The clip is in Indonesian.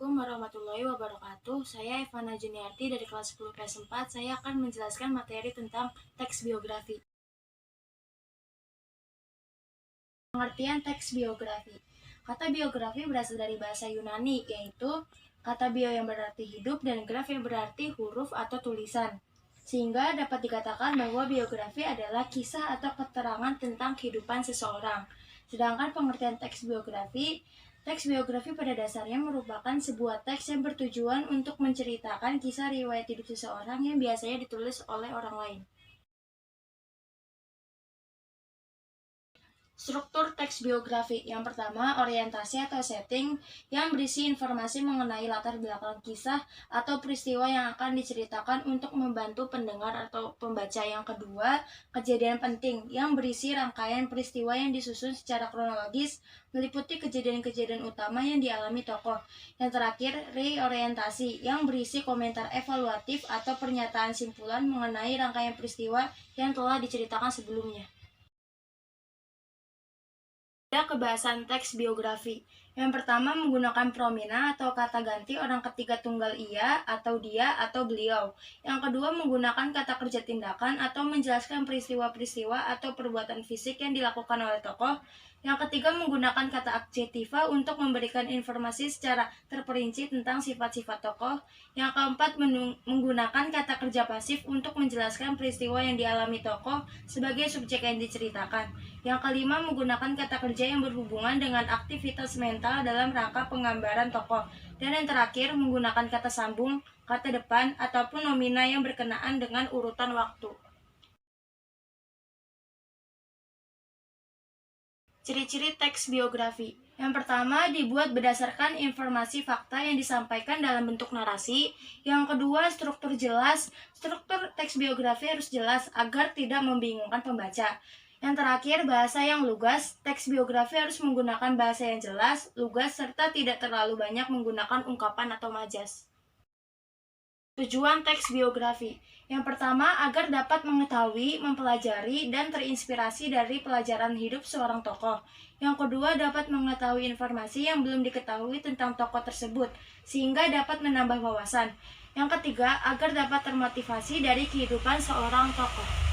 Assalamualaikum warahmatullahi wabarakatuh. Saya Evana Juniarti dari kelas 10 PS4. Saya akan menjelaskan materi tentang teks biografi. Pengertian teks biografi. Kata biografi berasal dari bahasa Yunani, yaitu kata bio yang berarti hidup dan graf yang berarti huruf atau tulisan. Sehingga dapat dikatakan bahwa biografi adalah kisah atau keterangan tentang kehidupan seseorang. Sedangkan pengertian teks biografi pada dasarnya merupakan sebuah teks yang bertujuan untuk menceritakan kisah riwayat hidup seseorang yang biasanya ditulis oleh orang lain. Struktur teks biografi. Yang pertama, orientasi atau setting yang berisi informasi mengenai latar belakang kisah atau peristiwa yang akan diceritakan untuk membantu pendengar atau pembaca. Yang kedua, kejadian penting yang berisi rangkaian peristiwa yang disusun secara kronologis meliputi kejadian-kejadian utama yang dialami tokoh. Yang terakhir, reorientasi yang berisi komentar evaluatif atau pernyataan simpulan mengenai rangkaian peristiwa yang telah diceritakan sebelumnya. Ada kebahasan teks biografi. Yang pertama, menggunakan promina atau kata ganti orang ketiga tunggal ia atau dia atau beliau. Yang kedua, menggunakan kata kerja tindakan atau menjelaskan peristiwa-peristiwa atau perbuatan fisik yang dilakukan oleh tokoh. Yang ketiga, menggunakan kata adjektiva untuk memberikan informasi secara terperinci tentang sifat-sifat tokoh. Yang keempat, menggunakan kata kerja pasif untuk menjelaskan peristiwa yang dialami tokoh sebagai subjek yang diceritakan. Yang kelima, menggunakan kata kerja yang berhubungan dengan aktivitas mental dalam rangka penggambaran tokoh. Dan yang terakhir, menggunakan kata sambung, kata depan, ataupun nomina yang berkenaan dengan urutan waktu. Ciri-ciri teks biografi. Yang pertama, dibuat berdasarkan informasi fakta yang disampaikan dalam bentuk narasi. Yang kedua, struktur jelas. Struktur teks biografi harus jelas agar tidak membingungkan pembaca. Yang terakhir, bahasa yang lugas. Teks biografi harus menggunakan bahasa yang jelas, lugas, serta tidak terlalu banyak menggunakan ungkapan atau majas. Tujuan teks biografi. Yang pertama, agar dapat mengetahui, mempelajari, dan terinspirasi dari pelajaran hidup seorang tokoh. Yang kedua, dapat mengetahui informasi yang belum diketahui tentang tokoh tersebut, sehingga dapat menambah wawasan. Yang ketiga, agar dapat termotivasi dari kehidupan seorang tokoh.